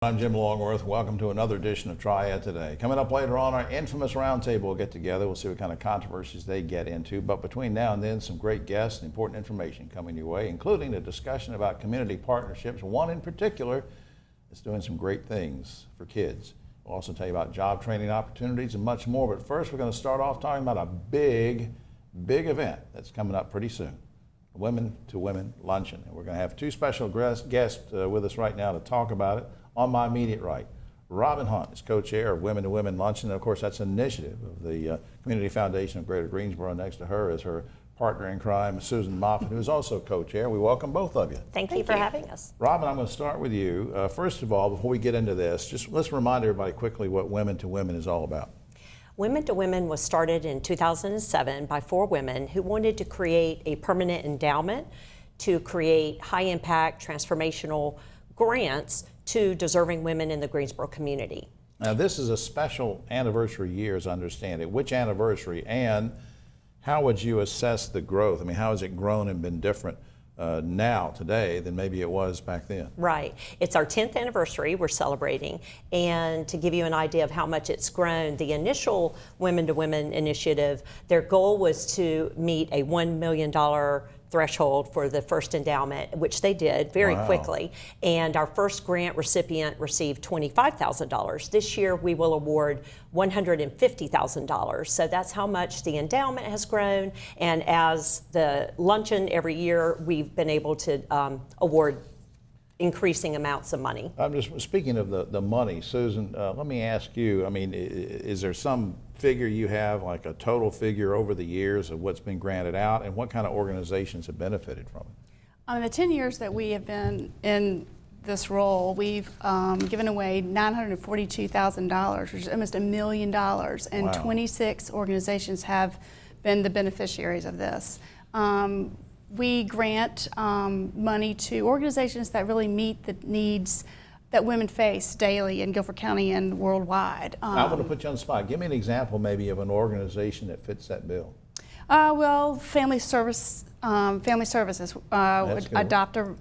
I'm Jim Longworth. Welcome to another edition of Triad Today. Coming up later on, our infamous Roundtable will get together. We'll see what kind of controversies they get into. But between now and then, some great guests and important information coming your way, including a discussion about community partnerships. One in particular is doing some great things for kids. We'll also tell you about job training opportunities and much more. But first, we're going to start off talking about a big event that's coming up pretty soon. Women to Women Luncheon. And we're going to have two special guests with us right now to talk about it. On my immediate right, Robin Hunt is co-chair of Women to Women Luncheon. And of course, that's an initiative of the Community Foundation of Greater Greensboro. Next to her is her partner in crime, Susan Moffitt, who is also co-chair. We welcome both of you. Thank you for having us. Robin, I'm going to start with you. First of all, before we get into this, just let's remind everybody quickly what Women to Women is all about. Women to Women was started in 2007 by 4 women who wanted to create a permanent endowment to create high-impact, transformational grants to deserving women in the Greensboro community. Now, this is a special anniversary year, as I understand it. Which anniversary, and how would you assess the growth? I mean, how has it grown and been different now, today, than maybe it was back then? Right. It's our 10th anniversary we're celebrating. And to give you an idea of how much it's grown, the initial Women to Women initiative, their goal was to meet a $1 million threshold for the first endowment, which they did very quickly. And our first grant recipient received $25,000. This year we will award $150,000. So that's how much the endowment has grown. And as the luncheon every year, we've been able to award increasing amounts of money. I'm just speaking of the money, Susan. Let me ask you. I mean, is there some figure you have, like a total figure over the years of what's been granted out, and what kind of organizations have benefited from it? In the 10 years that we have been in this role, we've given away $942,000, which is almost $1 million, and Wow. 26 organizations have been the beneficiaries of this. We grant money to organizations that really meet the needs that women face daily in Guilford County and worldwide. I want to put you on the spot. Give me an example maybe of an organization that fits that bill. Well, family services, adopt a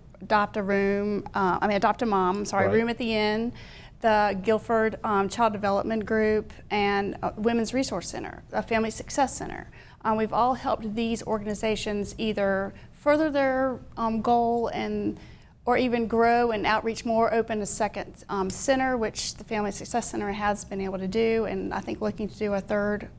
mom, Right. room at the inn, the Guilford Child Development Group, and Women's Resource Center, a Family Success Center. We've all helped these organizations either further their goal or even grow and outreach more, open a second center, which the Family Success Center has been able to do, and I think looking to do a third,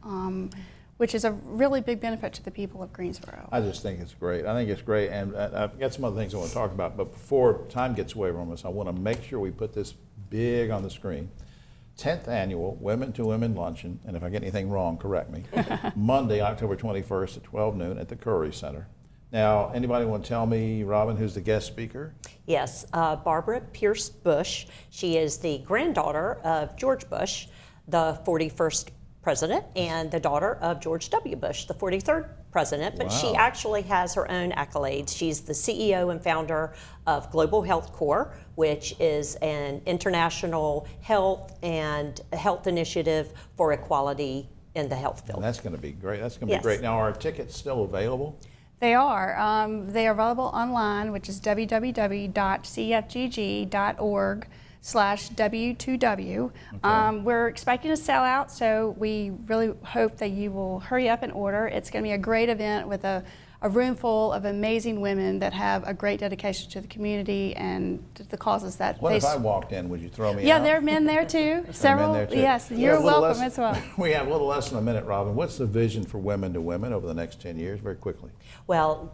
which is a really big benefit to the people of Greensboro. I just think it's great. I think it's great, and I've got some other things I want to talk about, but before time gets away from us, I want to make sure we put this big on the screen. 10th annual Women to Women Luncheon, and if I get anything wrong, correct me, Monday, October 21st at 12 noon at the Curry Center. Now, anybody want to tell me, Robin, who's the guest speaker? Yes, Barbara Pierce Bush. She is the granddaughter of George Bush, the 41st president, and the daughter of George W. Bush, the 43rd president, but she actually has her own accolades. She's the CEO and founder of Global Health Corps, which is an international health initiative for equality in the health field. And that's going to be great. That's going to be Yes. great. Now, are tickets still available? They are. They are available online, which is www.cfgg.org/W2W. Okay. We're expecting to sell out, so we really hope that you will hurry up and order. It's going to be a great event with a room full of amazing women that have a great dedication to the community and to the causes that What they... if I walked in? Would you throw me out? Yeah, there are men there too. Several. There are men there too. Yes, We you're have a little welcome less- as well. We have a little less than a minute, Robin. What's the vision for Women to Women over the next 10 years, very quickly? Well,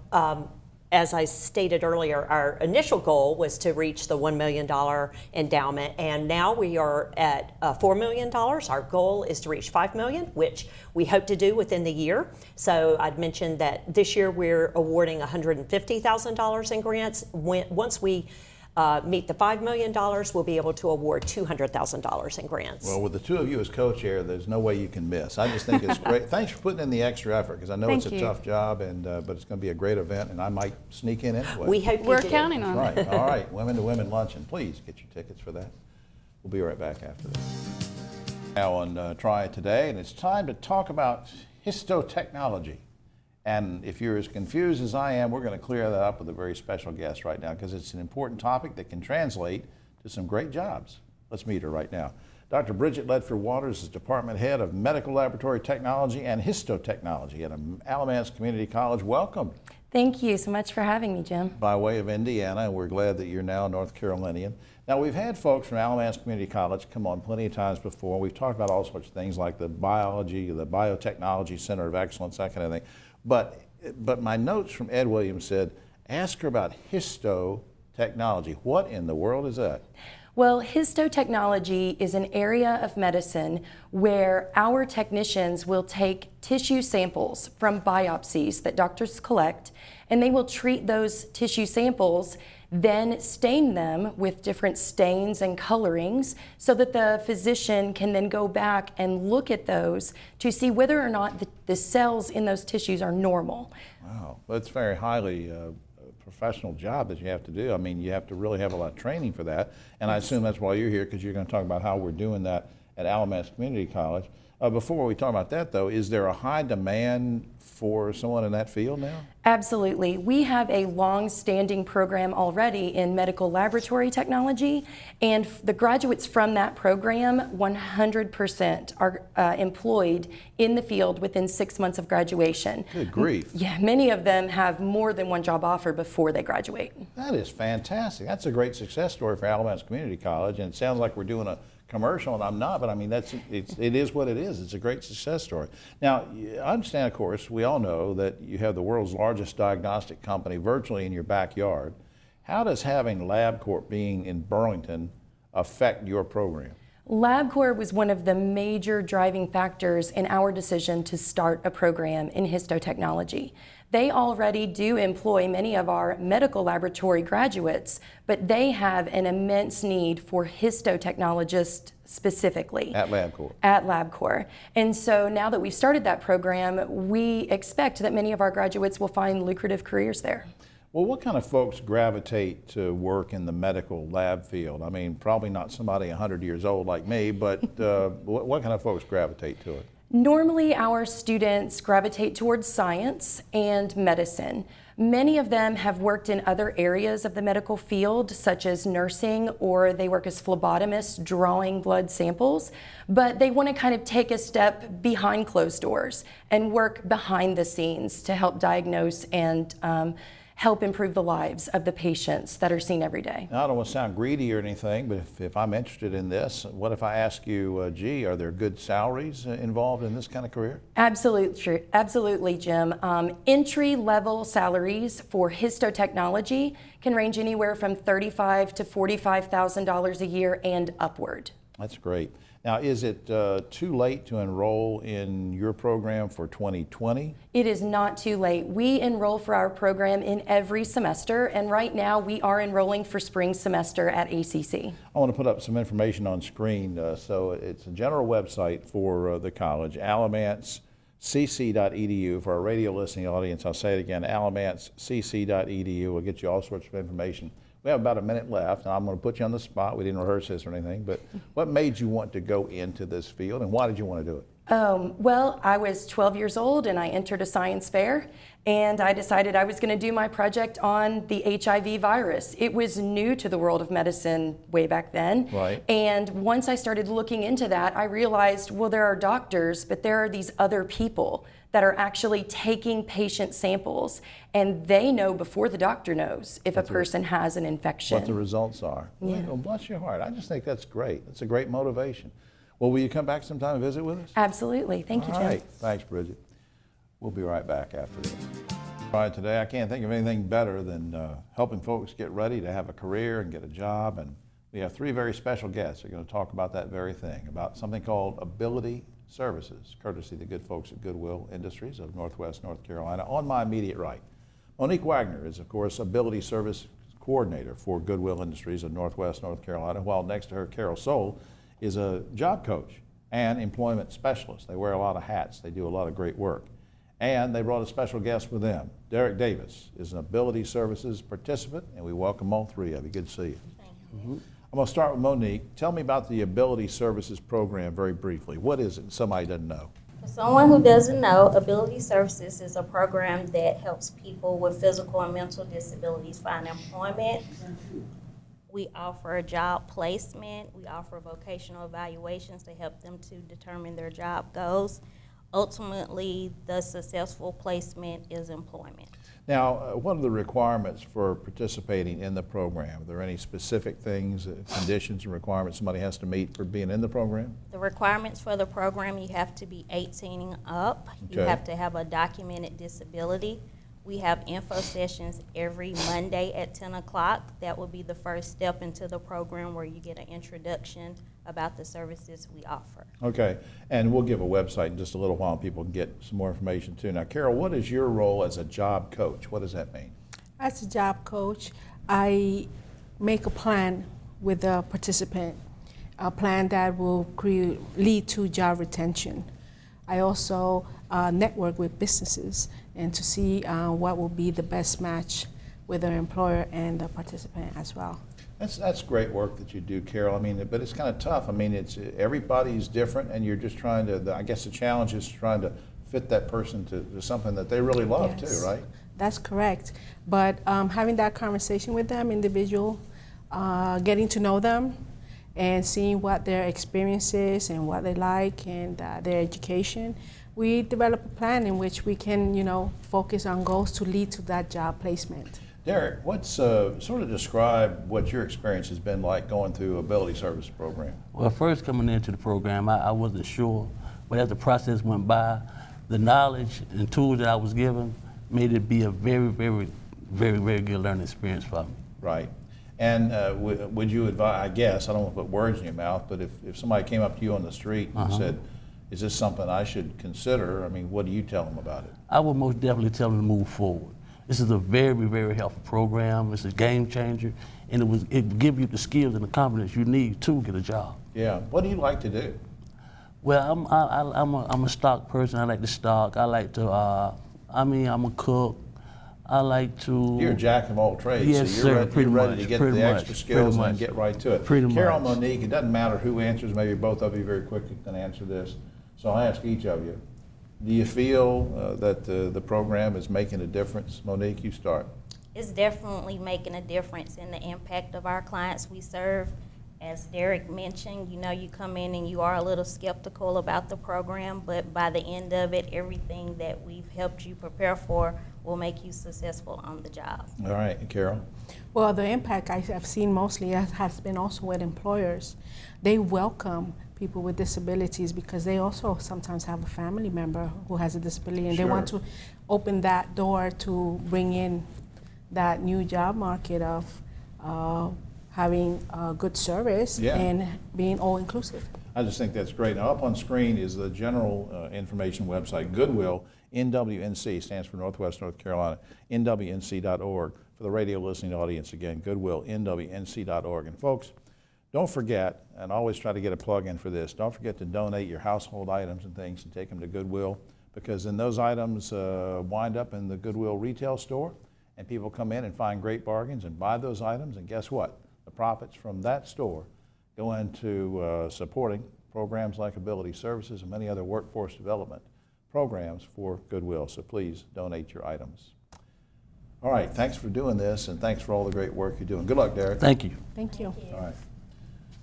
as I stated earlier, our initial goal was to reach the $1 million endowment, and now we are at $4 million. Our goal is to reach $5 million, which we hope to do within the year. So I'd mentioned that this year we're awarding $150,000 in grants. Once we meet the $5 million, we'll be able to award $200,000 in grants. Well, with the two of you as co-chair, there's no way you can miss. I just think it's great. Thanks for putting in the extra effort, because I know it's a tough job, and but it's going to be a great event, and I might sneak in anyway. We hope We're you do. counting on it. Right. All right. Women to Women Luncheon. Please get your tickets for that. We'll be right back after this. Now on Triad Today, and it's time to talk about Histo technology. And if you're as confused as I am, we're going to clear that up with a very special guest right now, because it's an important topic that can translate to some great jobs. Let's meet her right now. Dr. Bridget Ledford Waters is Department Head of Medical Laboratory Technology and Histo Technology at Alamance Community College. Welcome. Thank you so much for having me, Jim. By way of Indiana, and we're glad that you're now North Carolinian. Now, we've had folks from Alamance Community College come on plenty of times before. We've talked about all sorts of things like the biology, the biotechnology center of excellence, that kind of thing. But my notes from Ed Williams said, ask her about Histo Technology. What in the world is that? Well, histotechnology is an area of medicine where our technicians will take tissue samples from biopsies that doctors collect, and they will treat those tissue samples, then stain them with different stains and colorings so that the physician can then go back and look at those to see whether or not the cells in those tissues are normal. Wow, that's very highly professional job that you have to do. I mean, you have to really have a lot of training for that. And I assume that's why you're here, because you're going to talk about how we're doing that at Alamance Community College. Before we talk about that, though, is there a high demand for someone in that field now? Absolutely. We have a long-standing program already in medical laboratory technology, and the graduates from that program, 100% are employed in the field within 6 months of graduation. Good grief. Yeah, many of them have more than one job offer before they graduate. That is fantastic. That's a great success story for Alamance Community College, and it sounds like we're doing a commercial, and I'm not, but I mean, it is what it is. It's a great success story. Now, I understand, of course, we all know that you have the world's largest diagnostic company virtually in your backyard. How does having LabCorp being in Burlington affect your program? LabCorp was one of the major driving factors in our decision to start a program in histotechnology. They already do employ many of our medical laboratory graduates, but they have an immense need for histotechnologists specifically. At LabCorp. At LabCorp. And so now that we've started that program, we expect that many of our graduates will find lucrative careers there. Well, what kind of folks gravitate to work in the medical lab field? I mean, probably not somebody 100 years old like me, but what kind of folks gravitate to it? Normally, our students gravitate towards science and medicine. Many of them have worked in other areas of the medical field, such as nursing, or they work as phlebotomists drawing blood samples, but they want to kind of take a step behind closed doors and work behind the scenes to help diagnose and help improve the lives of the patients that are seen every day. Now, I don't want to sound greedy or anything, but if I'm interested in this, what if I ask you, gee, are there good salaries involved in this kind of career? Absolutely, Jim. Entry-level salaries for histotechnology can range anywhere from $35,000 to $45,000 a year and upward. That's great. Now, is it too late to enroll in your program for 2020? It is not too late. We enroll for our program in every semester, and right now we are enrolling for spring semester at ACC. I want to put up some information on screen. So it's a general website for the college, alamancecc.edu. For our radio listening audience, I'll say it again, alamancecc.edu. We'll get you all sorts of information. We have about a minute left, and I'm going to put you on the spot. We didn't rehearse this or anything, but what made you want to go into this field, and why did you want to do it? Well, I was 12 years old, and I entered a science fair, and I decided I was going to do my project on the HIV virus. It was new to the world of medicine way back then. Right. And once I started looking into that, I realized, well, there are doctors, but there are these other people that are actually taking patient samples, and they know before the doctor knows if a person has an infection. What the results are. Yeah. Well, bless your heart. I just think that's great. That's a great motivation. Well, will you come back sometime and visit with us? Absolutely. Thank you, Jim. All right. Thanks, Bridget. We'll be right back after this. All right, today I can't think of anything better than helping folks get ready to have a career and get a job. And we have three very special guests who are going to talk about that very thing, about something called Ability Services, courtesy of the good folks at Goodwill Industries of Northwest North Carolina. On my immediate right, Monique Wagner is, of course, Ability Service Coordinator for Goodwill Industries of Northwest North Carolina, while next to her, Carol Soule is a job coach and employment specialist. They wear a lot of hats. They do a lot of great work. And they brought a special guest with them. Derek Davis is an Ability Services participant, and we welcome all three of you. Good to see you. Thank you. I'm going to start with Monique. Tell me about the Ability Services program very briefly. What is it? Somebody doesn't know. For someone who doesn't know, Ability Services is a program that helps people with physical and mental disabilities find employment. We offer job placement. We offer vocational evaluations to help them to determine their job goals. Ultimately, the successful placement is employment. Now, what are the requirements for participating in the program? Are there any specific things, conditions and requirements somebody has to meet for being in the program? The requirements for the program, you have to be 18 and up. You Okay. have to have a documented disability. We have info sessions every Monday at 10 o'clock. That will be the first step into the program where you get an introduction about the services we offer. Okay, and we'll give a website in just a little while. People can get some more information too. Now, Carol, what is your role as a job coach? What does that mean? As a job coach, I make a plan with the participant, a plan that will lead to job retention. I also network with businesses and to see what will be the best match with the employer and the participant as well. That's great work that you do, Carol. I mean, but it's kind of tough. I mean, it's everybody's different, and you're just trying to. I guess the challenge is trying to fit that person to something that they really love Yes. too, right? That's correct. But having that conversation with them, individual, getting to know them, and seeing what their experience is and what they like and their education, we develop a plan in which we can, focus on goals to lead to that job placement. Derek, what's sort of describe what your experience has been like going through Ability Service Program? Well, first coming into the program, I wasn't sure, but as the process went by, the knowledge and tools that I was given made it be a very, very, very, very good learning experience for me. Right. And would you advise, I guess, I don't want to put words in your mouth, but if somebody came up to you on the street and said, is this something I should consider? I mean, what do you tell them about it? I would most definitely tell them to move forward. This is a very, very helpful program. It's a game changer, and it gives you the skills and the confidence you need to get a job. Yeah. What do you like to do? Well, I'm a stock person. I like to stock. I like to, I'm a cook. I like to. You're a jack of all trades, Yes, so sir, you're pretty ready much, to get pretty the much, extra skills pretty and much. get right to it. Pretty Carol, much. Monique, it doesn't matter who answers, maybe both of you very quickly can answer this. So I'll ask each of you. Do you feel that the program is making a difference? Monique, you start. It's definitely making a difference in the impact of our clients we serve. As Derek mentioned, you come in and you are a little skeptical about the program, but by the end of it, everything that we've helped you prepare for will make you successful on the job. All right, and Carol? Well, the impact I have seen mostly has been also with employers. They welcome people with disabilities because they also sometimes have a family member who has a disability, and they want to open that door to bring in that new job market of having good service and being all-inclusive. I just think that's great. Now, up on screen is the general information website, Goodwill, NWNC, stands for Northwest North Carolina, NWNC.org. For the radio listening audience, again, Goodwill, NWNC.org. And folks, don't forget, and always try to get a plug in for this, don't forget to donate your household items and things and take them to Goodwill, because then those items wind up in the Goodwill retail store, and people come in and find great bargains and buy those items, and guess what? The profits from that store go into supporting programs like Ability Services and many other workforce development programs for Goodwill. So please donate your items. All right, thanks for doing this, and thanks for all the great work you're doing. Good luck, Derek. Thank you. Thank you. All right,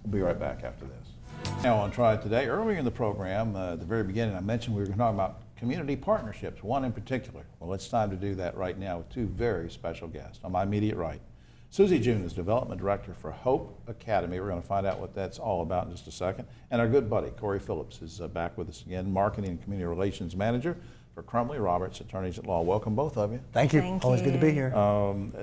we'll be right back after this. Now on Triad Today, earlier in the program, at the very beginning, I mentioned we were going to talk about community partnerships, one in particular. Well, it's time to do that right now with two very special guests. On my immediate right, Susie June is Development Director for Hope Academy. We're going to find out what that's all about in just a second. And our good buddy, Corey Phillips, is back with us again, Marketing and Community Relations Manager for Crumley Roberts, Attorneys at Law. Welcome, both of you. Thank you. Always good to be here.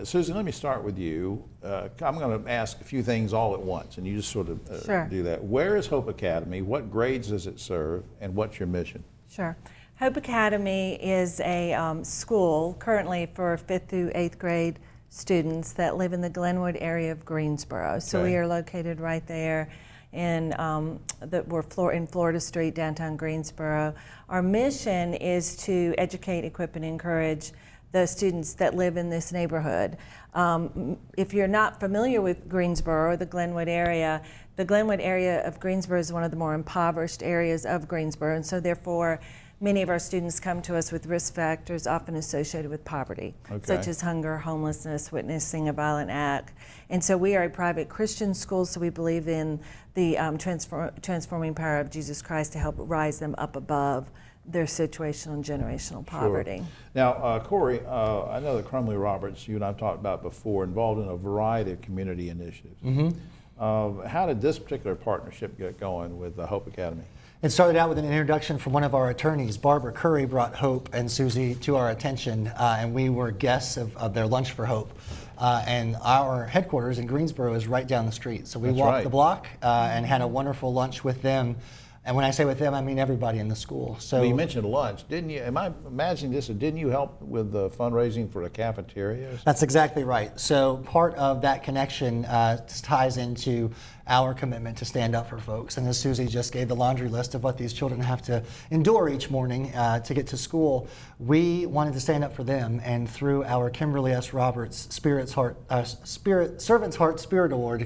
Susan, let me start with you. I'm going to ask a few things all at once, and you just sort of do that. Where is Hope Academy? What grades does it serve? And what's your mission? Sure. Hope Academy is a school currently for 5th through 8th grade students that live in the Glenwood area of Greensboro. So we are located right there in we're in Florida Street, downtown Greensboro. Our mission is to educate, equip, and encourage the students that live in this neighborhood. If you're not familiar with Greensboro or the Glenwood area of Greensboro is one of the more impoverished areas of Greensboro, and so therefore many of our students come to us with risk factors often associated with poverty, such as hunger, homelessness, witnessing a violent act. And so we are a private Christian school, so we believe in the transforming power of Jesus Christ to help rise them up above their situational and generational poverty. Sure. Now, Corey, I know that Crumley Roberts, you and I've talked about before, involved in a variety of community initiatives. How did this particular partnership get going with the Hope Academy? It started out with an introduction from one of our attorneys. Barbara Curry brought Hope and Susie to our attention, and we were guests of their Lunch for Hope. And our headquarters in Greensboro is right down the street. So we walked the block and had a wonderful lunch with them. And when I say with them, I mean everybody in the school. So well, you mentioned lunch, didn't you? Am I imagining this? Didn't you help with the fundraising for the cafeteria? That's exactly right. So part of that connection ties into our commitment to stand up for folks. And as Susie just gave the laundry list of what these children have to endure each morning to get to school, we wanted to stand up for them. And through our Kimberly S. Roberts Servant's Heart Spirit Award,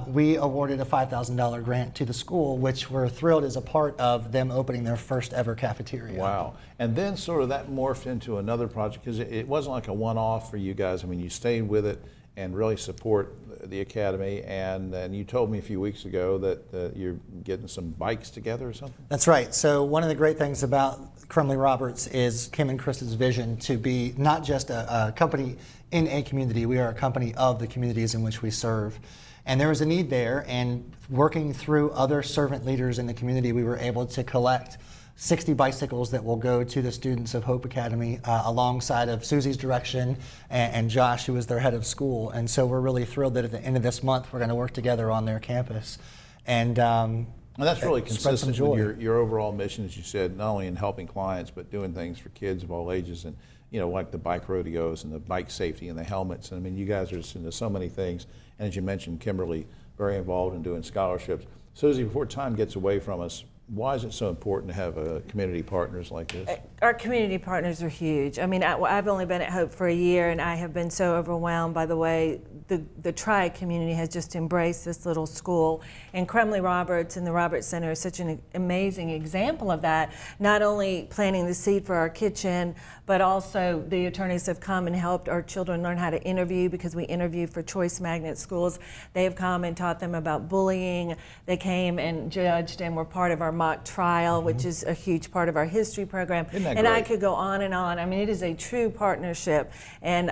we awarded a $5,000 grant to the school, which we're thrilled is a part of them opening their first ever cafeteria. Wow. And then sort of that morphed into another project, because it wasn't like a one-off for you guys. I mean, you stayed with it and really support the Academy. And you told me a few weeks ago that you're getting some bikes together or something? That's right. So one of the great things about Crumley Roberts is Kim and Chris's vision to be not just a company in a community, we are a company of the communities in which we serve. And there was a need there, and working through other servant leaders in the community, we were able to collect 60 bicycles that will go to the students of Hope Academy alongside of Susie's direction and Josh, who is their head of school. And so we're really thrilled that at the end of this month, we're going to work together on their campus. And that's really consistent with your overall mission, as you said, not only in helping clients, but doing things for kids of all ages, and like the bike rodeos and the bike safety and the helmets. And I mean, you guys are into so many things. And as you mentioned, Kimberly, very involved in doing scholarships. Susie, before time gets away from us, why is it so important to have community partners like this? Our community partners are huge. I mean, I've only been at Hope for a year, and I have been so overwhelmed by the way the Triad community has just embraced this little school. And Crumley Roberts and the Roberts Center is such an amazing example of that, not only planting the seed for our kitchen, but also the attorneys have come and helped our children learn how to interview, because we interview for Choice Magnet schools. They have come and taught them about bullying. They came and judged and were part of our mock trial, which is a huge part of our history program. Isn't that and great? I could go on and on. I mean, it is a true partnership, and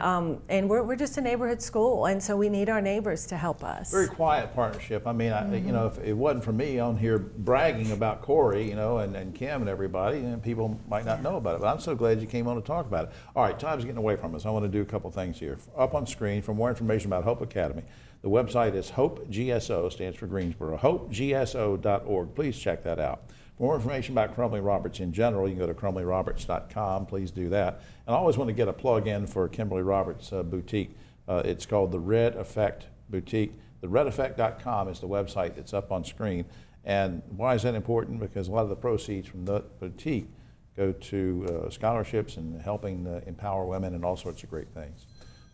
we're just a neighborhood school, and so we need our neighbors to help us. Very quiet partnership. I mean, if it wasn't for me on here bragging about Corey, and Kim and everybody, people might not know about it. But I'm so glad you came on to talk about it. All right, time's getting away from us. I want to do a couple things here. Up on screen, for more information about Hope Academy, the website is HopeGSO, stands for Greensboro, hopegso.org. Please check that out. For more information about Crumley Roberts in general, you can go to crumleyroberts.com. Please do that. And I always want to get a plug in for Kimberly Roberts' boutique. It's called the Red Effect Boutique. TheRedEffect.com is the website that's up on screen. And why is that important? Because a lot of the proceeds from the boutique go to scholarships and helping empower women and all sorts of great things.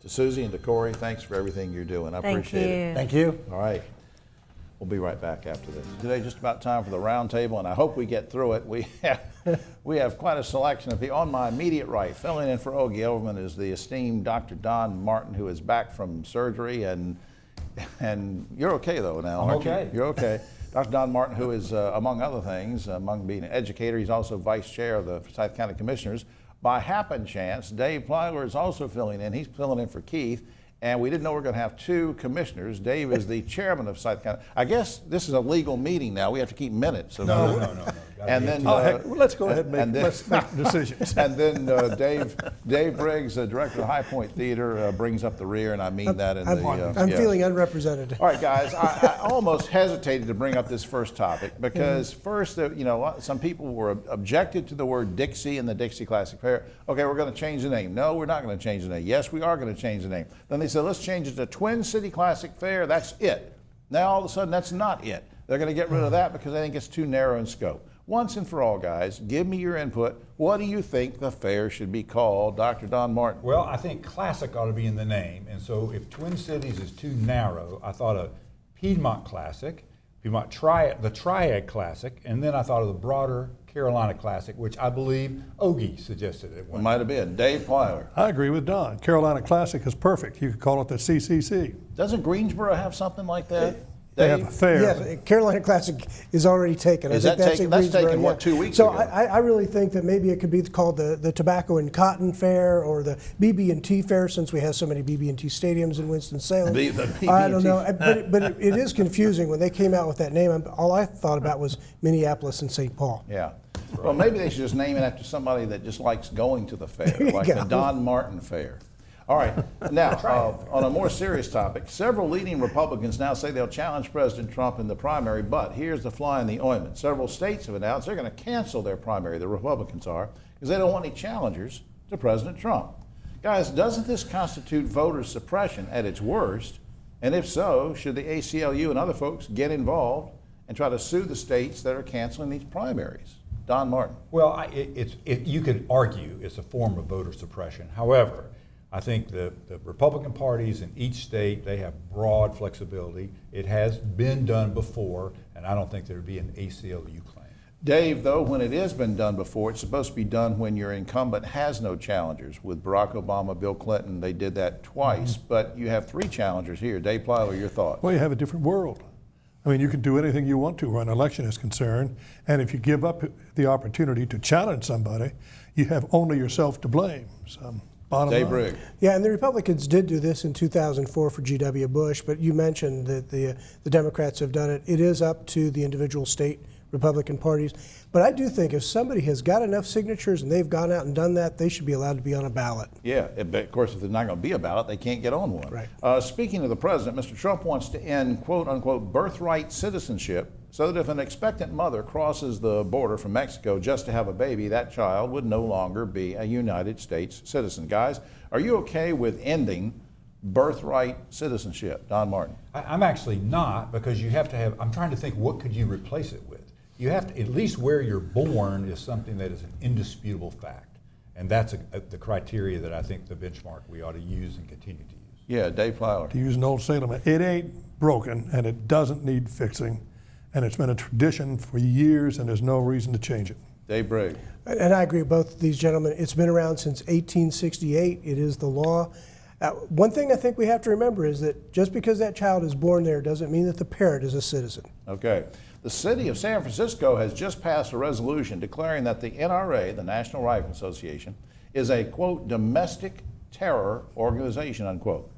To Susie and to Corey, thanks for everything you're doing. I appreciate it. Thank you. All right. We'll be right back after this. Today, just about time for the roundtable, and I hope we get through it. We have quite a selection of people. On my immediate right, filling in for Ogie Overman, is the esteemed Dr. Don Martin, who is back from surgery, and you're okay though now, aren't you? You're okay. Dr. Don Martin, who is, among other things, among being an educator, he's also vice chair of the Forsyth County Commissioners. By happen chance, Dave Plyler is also filling in. He's filling in for Keith. And we didn't know we were going to have two commissioners. Dave is the chairman of Forsyth County. I guess this is a legal meeting now. We have to keep minutes. No. And then let's go ahead and let's make decisions. And then Dave Briggs, director of High Point Theater, brings up the rear, and I mean that in I'm feeling unrepresented. All right, guys. I almost hesitated to bring up this first topic because first, some people were objected to the word Dixie in the Dixie Classic Fair. Okay, we're going to change the name. No, we're not going to change the name. Yes, we are going to change the name. Then they said, let's change it to Twin City Classic Fair. That's it. Now all of a sudden, that's not it. They're going to get rid of that because they think it's too narrow in scope. Once and for all, guys, give me your input. What do you think the fair should be called, Dr. Don Martin? Well, I think classic ought to be in the name. And so if Twin Cities is too narrow, I thought a Piedmont Classic the Triad Classic, and then I thought of the broader Carolina Classic, which I believe Ogie suggested it. It might have been. Dave Plyler. I agree with Don. Carolina Classic is perfect. You could call it the CCC. Doesn't Greensboro have something like that? They have a fair. Yes, Carolina Classic is already taken. Is I think that that's taken? in That's Greensboro, taken, yeah. what, 2 weeks so ago? I really think that maybe it could be called the Tobacco and Cotton Fair or the BB&T Fair, since we have so many BB&T stadiums in Winston-Salem. The I don't know, BB&T. but it is confusing. When they came out with that name, all I thought about was Minneapolis and St. Paul. Yeah. Well, maybe they should just name it after somebody that just likes going to the fair, like go. the Don Martin Fair. All right. Now, on a more serious topic, several leading Republicans now say they'll challenge President Trump in the primary, but here's the fly in the ointment. Several states have announced they're going to cancel their primary, the Republicans are, because they don't want any challengers to President Trump. Guys, doesn't this constitute voter suppression at its worst? And if so, should the ACLU and other folks get involved and try to sue the states that are canceling these primaries? Don Martin. Well, you could argue it's a form of voter suppression. However, I think the Republican parties in each state, they have broad flexibility. It has been done before, and I don't think there would be an ACLU claim. Dave, though, when it has been done before, it's supposed to be done when your incumbent has no challengers. With Barack Obama, Bill Clinton, they did that twice, but you have 3 challengers here. Dave Plyler, your thoughts? Well, you have a different world. I mean, you can do anything you want to where an election is concerned, and if you give up the opportunity to challenge somebody, you have only yourself to blame. So, bottom Dave line. Brigg. Yeah, and the Republicans did do this in 2004 for G.W. Bush, but you mentioned that the Democrats have done it. It is up to the individual state Republican parties. But I do think if somebody has got enough signatures and they've gone out and done that, they should be allowed to be on a ballot. Yeah, but of course, if there's not going to be a ballot, they can't get on one. Right. Speaking of the president, Mr. Trump wants to end quote unquote birthright citizenship so that if an expectant mother crosses the border from Mexico just to have a baby, that child would no longer be a United States citizen. Guys, are you okay with ending birthright citizenship? Don Martin. I'm actually not, because you have to have, I'm trying to think, what could you replace it with? You have to, at least where you're born is something that is an indisputable fact. And that's the criteria that I think the benchmark we ought to use and continue to use. Yeah, Dave Plyler. To use an old Salem, it ain't broken and it doesn't need fixing. And it's been a tradition for years and there's no reason to change it. Dave Brigg. And I agree with both these gentlemen. It's been around since 1868. It is the law. One thing I think we have to remember is that just because that child is born there doesn't mean that the parent is a citizen. Okay. The city of San Francisco has just passed a resolution declaring that the NRA, the National Rifle Association, is a, quote, domestic terror organization, unquote.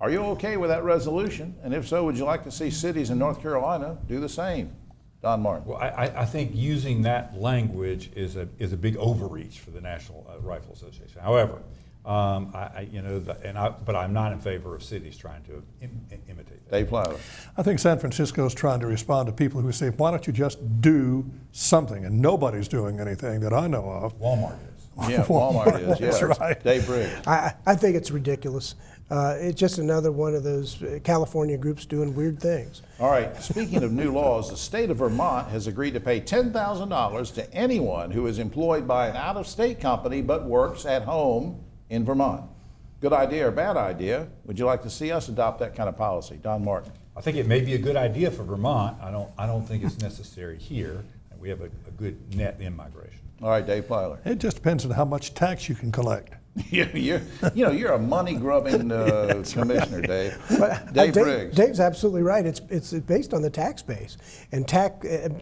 Are you okay with that resolution? And if so, would you like to see cities in North Carolina do the same? Don Martin. Well, I think using that language is a big overreach for the National Rifle Association. However, but I'm not in favor of cities trying to imitate that. Dave Plyler. I think San Francisco is trying to respond to people who say, why don't you just do something? And nobody's doing anything that I know of. Walmart is. Yeah, Walmart is, yeah. That's right. Dave Brigg. I think it's ridiculous. It's just another one of those California groups doing weird things. All right, speaking of new laws, the state of Vermont has agreed to pay $10,000 to anyone who is employed by an out-of-state company but works at home in Vermont. Good idea or bad idea? Would you like to see us adopt that kind of policy? Don Martin. I think it may be a good idea for Vermont. I don't think it's necessary here. We have a good net in migration. All right, Dave Plyler. It just depends on how much tax you can collect. You're a money-grubbing commissioner, Dave. Dave Briggs. Dave's absolutely right. It's based on the tax base, and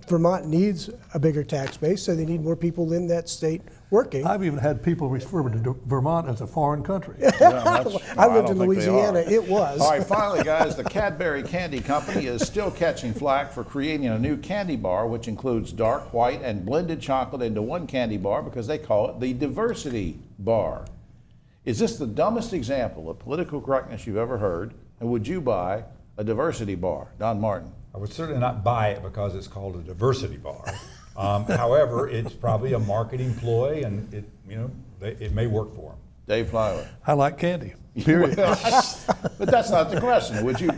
Vermont needs a bigger tax base, so they need more people in that state working. I've even had people refer to Vermont as a foreign country. I lived in Louisiana. It was. All right, finally, guys, the Cadbury Candy Company is still catching flack for creating a new candy bar, which includes dark, white, and blended chocolate into one candy bar because they call it the Diversity Bar. Is this the dumbest example of political correctness you've ever heard? And would you buy a diversity bar? Don Martin. I would certainly not buy it because it's called a diversity bar. However, it's probably a marketing ploy, and it may work for them. Dave Plyler. I like candy. period. But that's not the question. Would you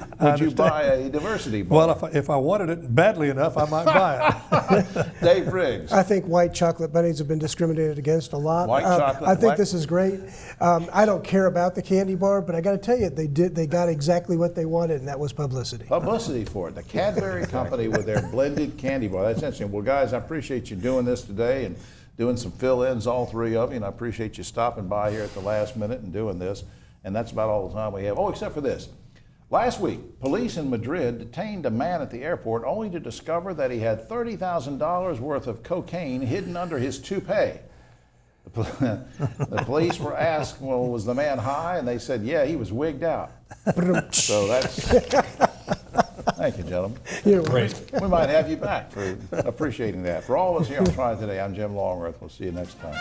buy a diversity bar? Well, if I wanted it badly enough, I might buy it. Dave Briggs. I think white chocolate bunnies have been discriminated against a lot. White chocolate, I think black- this is great. I don't care about the candy bar, but I got to tell you, they got exactly what they wanted, and that was publicity. Publicity for it. The Cadbury Company with their blended candy bar. That's interesting. Well, guys, I appreciate you doing this today and doing some fill-ins, all three of you, and I appreciate you stopping by here at the last minute and doing this. And that's about all the time we have. Oh, except for this. Last week, police in Madrid detained a man at the airport only to discover that he had $30,000 worth of cocaine hidden under his toupee. The police were asked, well, was the man high? And they said, yeah, he was wigged out. So that's... Thank you, gentlemen. Great. We might have you back for appreciating that. For all of us here on Triad Today, I'm Jim Longworth. We'll see you next time.